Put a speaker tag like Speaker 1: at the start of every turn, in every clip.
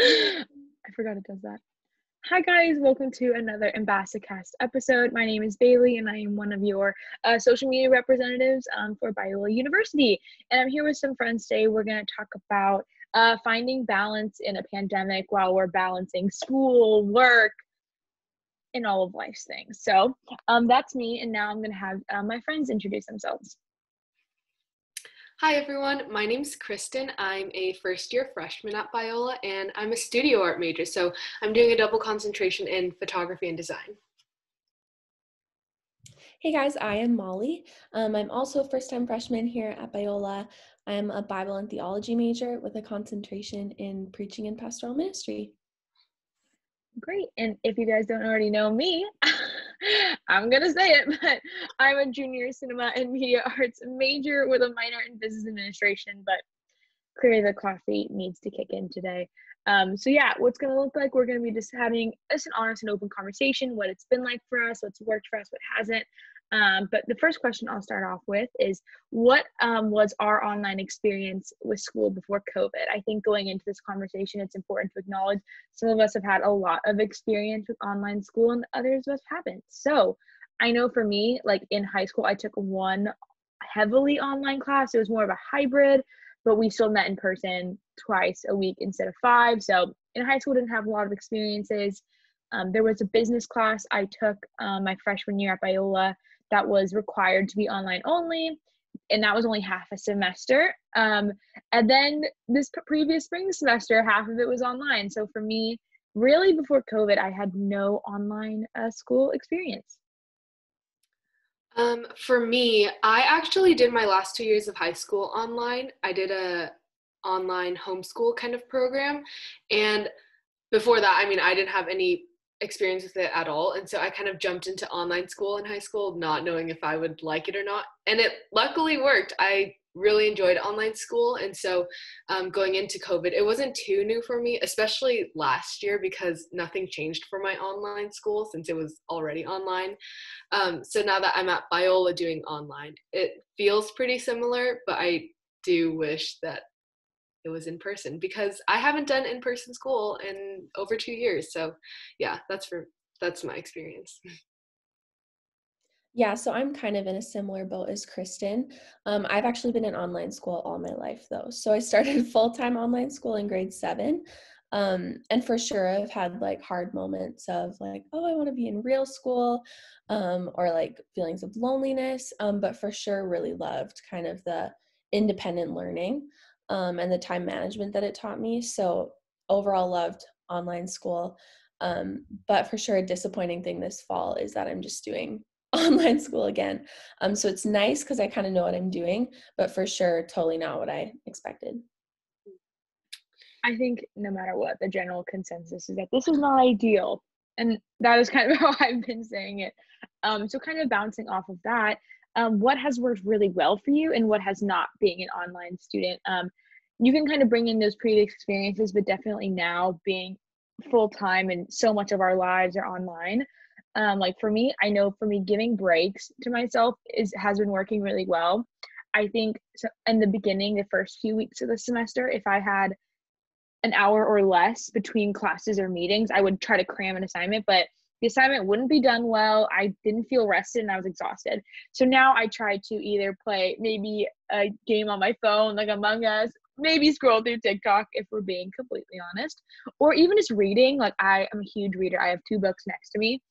Speaker 1: I forgot it does that. Hi guys, welcome to another Ambassacast episode. My name is Bailey and I am one of your social media representatives for Biola University. And I'm here with some friends today. We're going to talk about finding balance in a pandemic while we're balancing school, work, and all of life's things. So that's me, and now I'm going to have my friends introduce themselves.
Speaker 2: Hi everyone, my name's Kristen. I'm a first-year freshman at Biola and I'm a studio art major, so I'm doing a double concentration in photography and design.
Speaker 3: Hey guys, I am Molly. I'm also a first-time freshman here at Biola. I'm a Bible and theology major with a concentration in preaching and pastoral ministry.
Speaker 1: Great. And if you guys don't already know me, I'm going to say it, but I'm a junior cinema and media arts major with a minor in business administration, but clearly the coffee needs to kick in today. So yeah, what's going to look like, we're going to be just having an honest and open conversation, what it's been like for us, what's worked for us, what hasn't. But the first question I'll start off with is, what was our online experience with school before COVID? I think going into this conversation, it's important to acknowledge some of us have had a lot of experience with online school and others of us haven't. So I know for me, like in high school, I took one heavily online class. It was more of a hybrid, but we still met in person twice a week instead of 5. So in high school, didn't have a lot of experiences. There was a business class I took my freshman year at Biola that was required to be online only, and that was only half a semester. And then this previous spring semester, half of it was online. So for me, really before COVID, I had no online school experience.
Speaker 2: For me, I actually did my last 2 years of high school online. I did a online homeschool kind of program, and before that, I didn't have any experience with it at all, and so I kind of jumped into online school in high school, not knowing if I would like it or not, and it luckily worked. I really enjoyed online school, and so going into COVID, it wasn't too new for me, especially last year, because nothing changed for my online school since it was already online. So now that I'm at Biola doing online, it feels pretty similar, but I do wish that it was in person, because I haven't done in-person school in over 2 years. So yeah, that's my experience.
Speaker 3: Yeah, so I'm kind of in a similar boat as Kristen. I've actually been in online school all my life though. So I started full-time online school in grade 7. And for sure I've had like hard moments of like, oh, I want to be in real school, or like feelings of loneliness. But for sure really loved kind of the independent learning, and the time management that it taught me. So overall loved online school. But for sure a disappointing thing this fall is that I'm just doing online school again. So it's nice because I kind of know what I'm doing, but for sure totally not what I expected.
Speaker 1: I think no matter what, the general consensus is that this is not ideal. And that is kind of how I've been saying it. So kind of bouncing off of that, what has worked really well for you and what has not, being an online student? You can kind of bring in those previous experiences, but definitely now being full-time and so much of our lives are online. Like for me, I know for me, giving breaks to myself has been working really well. I think so in the beginning, the first few weeks of the semester, if I had an hour or less between classes or meetings, I would try to cram an assignment, but the assignment wouldn't be done well. I didn't feel rested and I was exhausted. So now I try to either play maybe a game on my phone, like Among Us, maybe scroll through TikTok if we're being completely honest, or even just reading. Like I am a huge reader. I have 2 books next to me.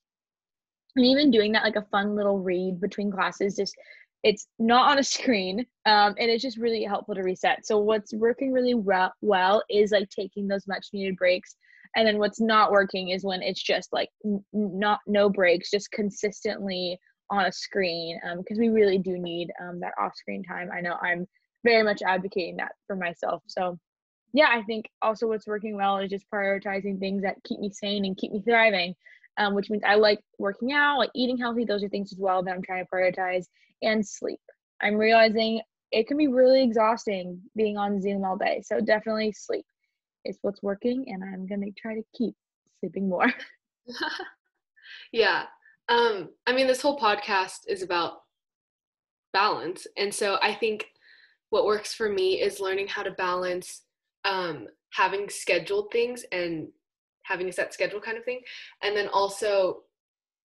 Speaker 1: And even doing that, like a fun little read between classes, just it's not on a screen, and it's just really helpful to reset. So what's working really well is like taking those much needed breaks, and then what's not working is when it's just like not no breaks, just consistently on a screen, because we really do need that off screen time. I know I'm very much advocating that for myself. So yeah, I think also what's working well is just prioritizing things that keep me sane and keep me thriving, which means I like working out, like eating healthy. Those are things as well that I'm trying to prioritize, and sleep. I'm realizing it can be really exhausting being on Zoom all day. So definitely sleep is what's working, and I'm going to try to keep sleeping more.
Speaker 2: Yeah. This whole podcast is about balance. And so I think what works for me is learning how to balance having scheduled things and having a set schedule kind of thing. And then also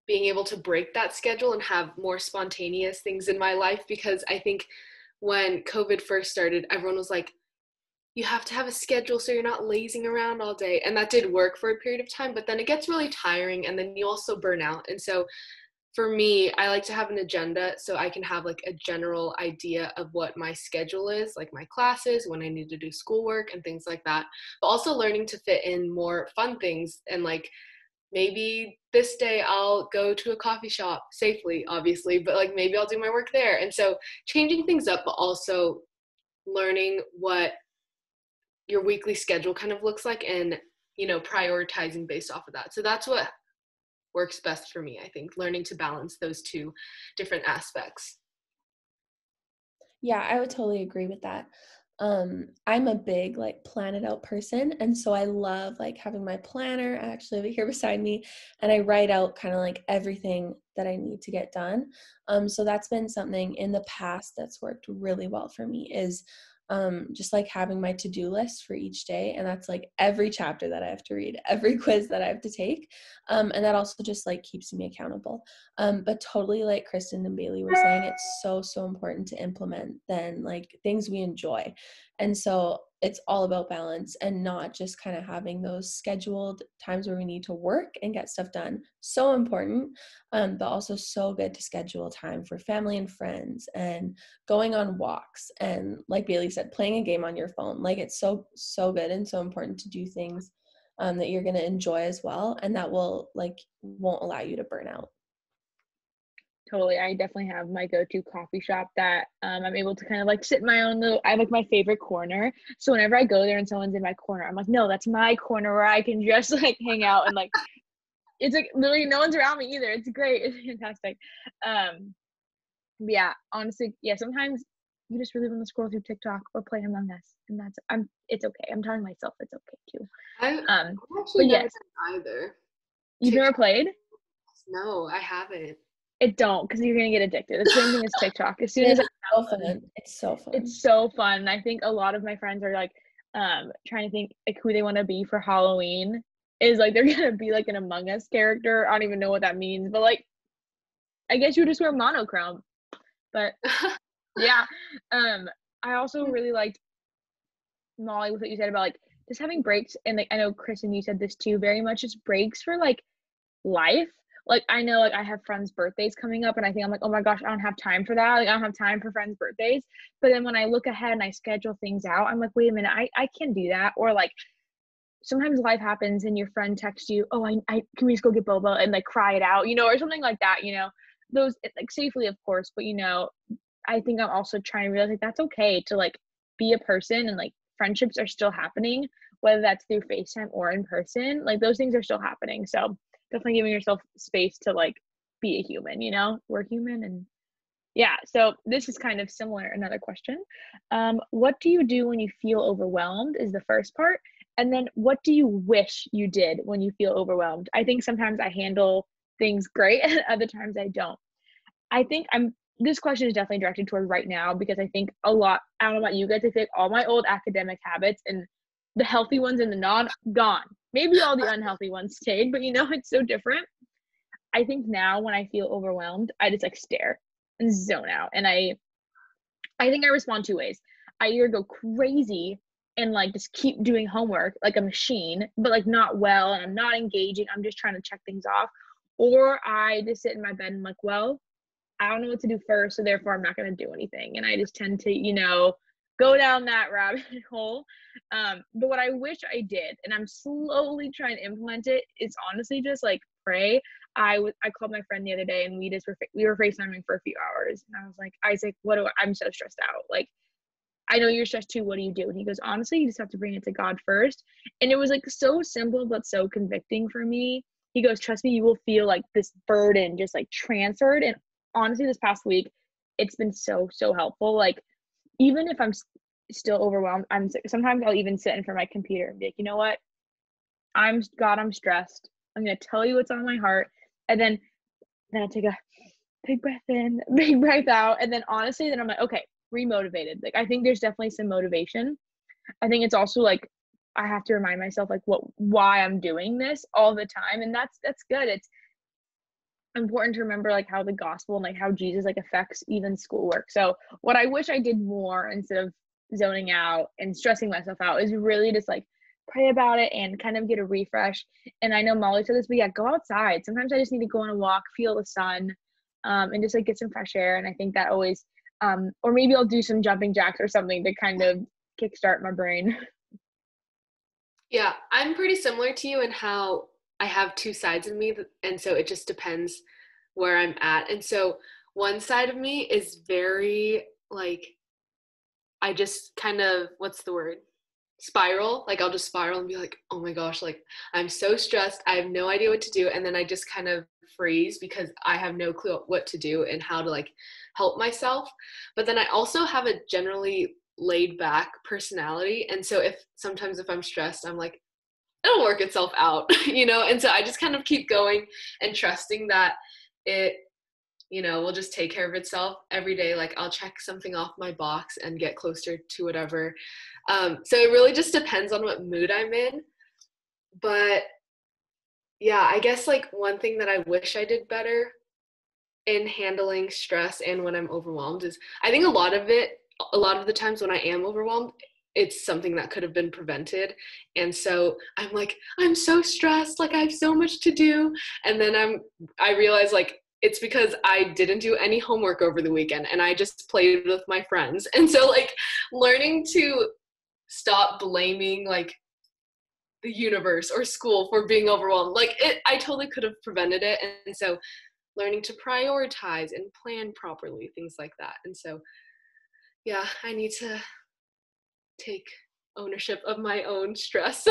Speaker 2: being able to break that schedule and have more spontaneous things in my life, because I think when COVID first started, everyone was like, you have to have a schedule so you're not lazing around all day. And that did work for a period of time, but then it gets really tiring and then you also burn out. And so for me, I like to have an agenda so I can have like a general idea of what my schedule is, like my classes, when I need to do schoolwork and things like that. But also learning to fit in more fun things, and like maybe this day I'll go to a coffee shop safely, obviously, but like maybe I'll do my work there. And so changing things up, but also learning what your weekly schedule kind of looks like, and, you know, prioritizing based off of that. So that's what works best for me, I think, learning to balance those two different aspects.
Speaker 3: Yeah, I would totally agree with that. I'm a big like plan it out person, and so I love like having my planner actually over here beside me, and I write out kind of like everything that I need to get done. So that's been something in the past that's worked really well for me, is just like having my to-do list for each day, and that's like every chapter that I have to read, every quiz that I have to take, and that also just like keeps me accountable. But totally, like Kristen and Bailey were saying, it's so important to implement then like things we enjoy. And so it's all about balance, and not just kind of having those scheduled times where we need to work and get stuff done. So important, but also so good to schedule time for family and friends, and going on walks, and like Bailey said, playing a game on your phone. Like it's so good and so important to do things that you're going to enjoy as well, and that won't allow you to burn out.
Speaker 1: Totally. I definitely have my go-to coffee shop that I'm able to kind of like sit in my own little, I have like my favorite corner. So whenever I go there and someone's in my corner, I'm like, no, that's my corner where I can just like hang out, and like it's like literally no one's around me either. It's great. It's fantastic. Yeah, honestly, yeah, sometimes you just really want to scroll through TikTok or play Among Us, and it's okay. I'm telling myself it's okay too.
Speaker 2: I've
Speaker 1: But
Speaker 2: actually never
Speaker 1: yes,
Speaker 2: done either.
Speaker 1: you've never
Speaker 2: TikTok?
Speaker 1: played?
Speaker 2: No, I haven't.
Speaker 1: It don't, because you're gonna get addicted. It's the same thing as TikTok. As soon as
Speaker 3: It's
Speaker 1: I
Speaker 3: so
Speaker 1: download,
Speaker 3: fun. It's so fun.
Speaker 1: it's so fun. I think a lot of my friends are like trying to think like who they want to be for Halloween. Is like they're gonna be like an Among Us character. I don't even know what that means, but like I guess you just wear monochrome. But yeah. I also really liked Molly with what you said about like just having breaks, and like I know Kristen, you said this too, very much just breaks for like life. Like I know like I have friends' birthdays coming up, and I think I'm like, oh my gosh, I don't have time for that. Like I don't have time for friends' birthdays. But then when I look ahead and I schedule things out, I'm like, wait a minute, I can do that. Or like sometimes life happens and your friend texts you, oh, I can we just go get boba and like cry it out, or something like that, those like safely, of course, but I think I'm also trying to realize like that's okay to like be a person, and like friendships are still happening, whether that's through FaceTime or in person. Like those things are still happening. So definitely giving yourself space to like be a human, we're human. And yeah, so this is kind of similar. Another question. What do you do when you feel overwhelmed is the first part. And then what do you wish you did when you feel overwhelmed? I think sometimes I handle things great and other times I don't. I think this question is definitely directed toward right now, because I think a lot, I don't know about you guys, I think all my old academic habits and the healthy ones and the non gone. Maybe all the unhealthy ones stayed, but it's so different. I think now when I feel overwhelmed, I just like stare and zone out. And I think I respond two ways. I either go crazy and like just keep doing homework like a machine, but like not well, and I'm not engaging. I'm just trying to check things off. Or I just sit in my bed and I'm like, well, I don't know what to do first, so therefore I'm not going to do anything. And I just tend to, go down that rabbit hole. But what I wish I did, and I'm slowly trying to implement it, is honestly just like pray. I called my friend the other day, and we were FaceTiming for a few hours, and I was like, Isaac, I'm so stressed out. Like, I know you're stressed too. What do you do? And he goes, honestly, you just have to bring it to God first. And it was like so simple, but so convicting for me. He goes, trust me, you will feel like this burden just like transferred. And honestly, this past week, it's been so, so helpful. Like, even if I'm still overwhelmed, sometimes I'll even sit in front of my computer and be like, you know what? I'm stressed. I'm going to tell you what's on my heart. And then I take a big breath in, big breath out. And then honestly, then I'm like, okay, remotivated. Like, I think there's definitely some motivation. I think it's also like I have to remind myself like why I'm doing this all the time, and that's good. It's important to remember like how the gospel and like how Jesus like affects even schoolwork. So what I wish I did more instead of zoning out and stressing myself out is really just like pray about it and kind of get a refresh. And I know Molly said this, but yeah, go outside. Sometimes I just need to go on a walk, feel the sun, and just like get some fresh air. And I think that always, or maybe I'll do some jumping jacks or something to kind of kickstart my brain.
Speaker 2: Yeah, I'm pretty similar to you in how I have two sides of me, and so it just depends where I'm at. And so one side of me is very like, I just kind of, what's the word? Spiral. Like I'll just spiral and be like, oh my gosh, like I'm so stressed. I have no idea what to do. And then I just kind of freeze because I have no clue what to do and how to like help myself. But then I also have a generally laid back personality. And so sometimes if I'm stressed, I'm like, it'll work itself out, And so I just kind of keep going and trusting that it, will just take care of itself every day. Like I'll check something off my box and get closer to whatever. So it really just depends on what mood I'm in. But yeah, I guess like one thing that I wish I did better in handling stress and when I'm overwhelmed is I think a lot of the times when I am overwhelmed, it's something that could have been prevented. And so I'm like, I'm so stressed, like I have so much to do. And then I realize like it's because I didn't do any homework over the weekend and I just played with my friends. And so like learning to stop blaming like the universe or school for being overwhelmed, like I totally could have prevented it. And so learning to prioritize and plan properly, things like that. And so yeah, I need to take ownership of my own stress.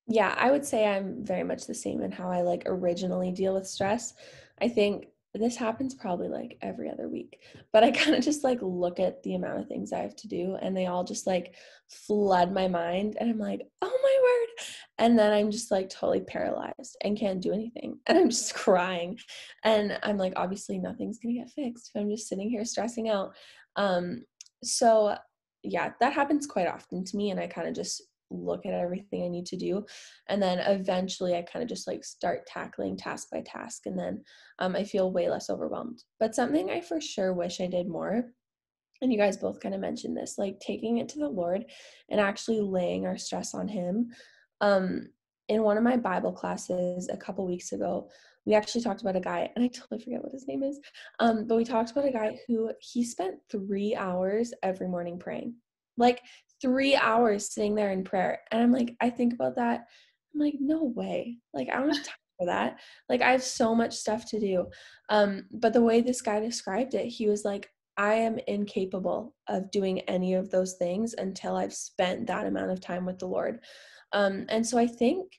Speaker 3: Yeah, I would say I'm very much the same in how I like originally deal with stress. I think this happens probably like every other week, but I kind of just like look at the amount of things I have to do and they all just like flood my mind and I'm like, oh my word. And then I'm just like totally paralyzed and can't do anything. And I'm just crying. And I'm like, obviously nothing's gonna get fixed if I'm just sitting here stressing out. So yeah, that happens quite often to me. And I kind of just look at everything I need to do. And then eventually I kind of just like start tackling task by task. And then I feel way less overwhelmed. But something I for sure wish I did more, and you guys both kind of mentioned this, like taking it to the Lord and actually laying our stress on Him. In one of my Bible classes a couple weeks ago, we actually talked about a guy, and I totally forget what his name is, but we talked about a guy who he spent 3 hours every morning praying. Like 3 hours sitting there in prayer. And I'm like, I think about that. I'm like, no way. Like, I don't have time for that. Like, I have so much stuff to do. But the way this guy described it, he was like, I am incapable of doing any of those things until I've spent that amount of time with the Lord. And so I think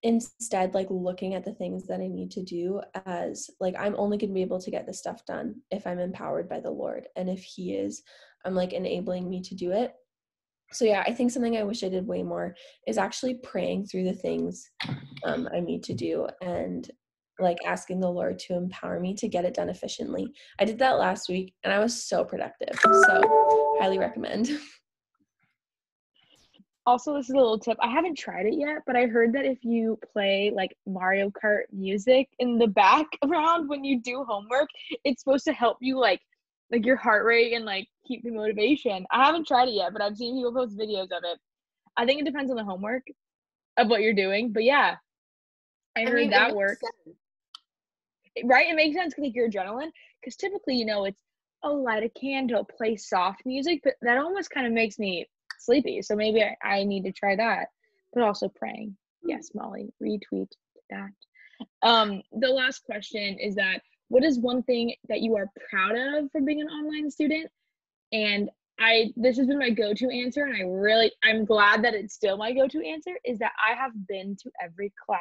Speaker 3: instead, like looking at the things that I need to do as like, I'm only going to be able to get this stuff done if I'm empowered by the Lord. And if He is, I'm like enabling me to do it. So yeah, I think something I wish I did way more is actually praying through the things I need to do and like asking the Lord to empower me to get it done efficiently. I did that last week and I was so productive. So highly recommend.
Speaker 1: Also, this is a little tip. I haven't tried it yet, but I heard that if you play like Mario Kart music in the background when you do homework, it's supposed to help you like your heart rate and like keep the motivation. I haven't tried it yet, but I've seen people post videos of it. I think it depends on the homework of what you're doing, but yeah, I
Speaker 2: I
Speaker 1: heard
Speaker 2: mean, it
Speaker 1: that
Speaker 2: makes
Speaker 1: works.
Speaker 2: sense.
Speaker 1: Right? It makes sense because like your adrenaline, because typically, it's light a candle, play soft music, but that almost kind of makes me sleepy. So maybe I need to try that. But also praying. Yes, Molly, retweet that. The last question is that what is one thing that you are proud of for being an online student? And this has been my go-to answer, and I'm glad that it's still my go-to answer, is that I have been to every class.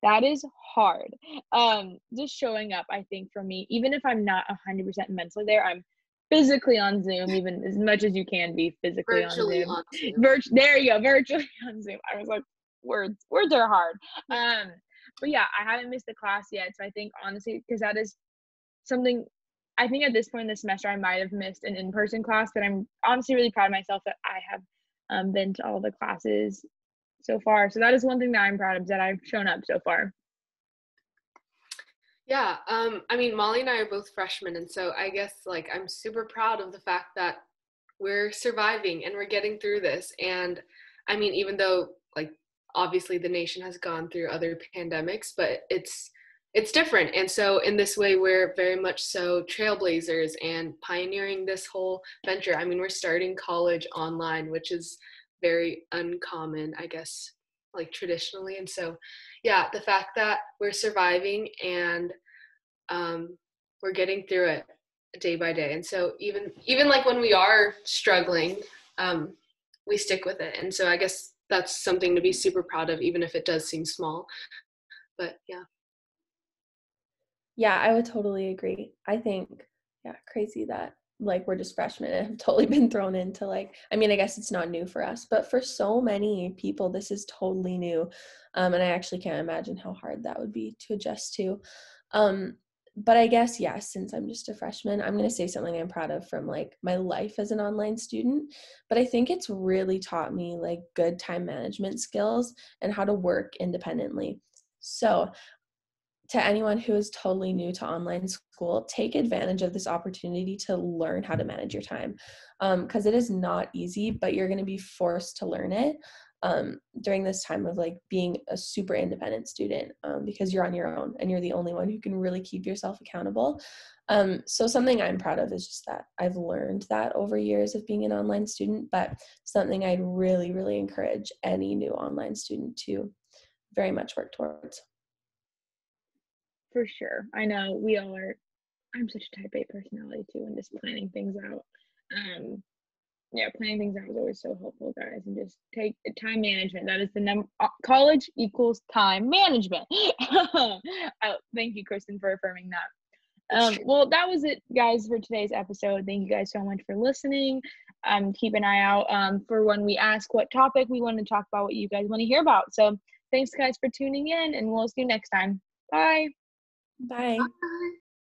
Speaker 1: That is hard. Just showing up, I think for me, even if I'm not 100% mentally there, I'm physically on Zoom, even as much as you can be physically on
Speaker 2: Virtually
Speaker 1: Zoom.
Speaker 2: on Zoom.
Speaker 1: There you go, virtually on Zoom. I was like, words are hard. But yeah, I haven't missed a class yet. So I think honestly, because that is something I think at this point in the semester, I might have missed an in-person class, but I'm honestly really proud of myself that I have been to all the classes so far. So that is one thing that I'm proud of, that I've shown up so far.
Speaker 2: Yeah, I mean, Molly and I are both freshmen, and so I guess like I'm super proud of the fact that we're surviving and we're getting through this. And I mean, even though like obviously the nation has gone through other pandemics, but it's different. And so in this way, we're very much so trailblazers and pioneering this whole venture. I mean, we're starting college online, which is very uncommon, I guess, like traditionally. And so, yeah, the fact that we're surviving and we're getting through it day by day. And so even like when we are struggling, we stick with it. And so I guess that's something to be super proud of, even if it does seem small. But yeah.
Speaker 3: Yeah, I would totally agree. I think, yeah, crazy that like we're just freshmen and have totally been thrown into like, I mean, I guess it's not new for us, but for so many people, this is totally new. And I actually can't imagine how hard that would be to adjust to. But I guess, yeah, since I'm just a freshman, I'm going to say something I'm proud of from like my life as an online student. But I think it's really taught me like good time management skills and how to work independently. So to anyone who is totally new to online school, take advantage of this opportunity to learn how to manage your time, because it is not easy, but you're going to be forced to learn it during this time of like being a super independent student, because you're on your own and you're the only one who can really keep yourself accountable. So something I'm proud of is just that I've learned that over years of being an online student, but something I'd really, really encourage any new online student to very much work towards.
Speaker 1: For sure. I know we all are. I'm such a type A personality too, and just planning things out. Yeah, planning things out is always so helpful, guys. And just take time management. That is the number. College equals time management. Thank you, Kristen, for affirming that. Well, that was it, guys, for today's episode. Thank you guys so much for listening. Keep an eye out for when we ask what topic we want to talk about, what you guys want to hear about. So thanks, guys, for tuning in, and we'll see you next time. Bye.
Speaker 3: Bye.
Speaker 2: Bye.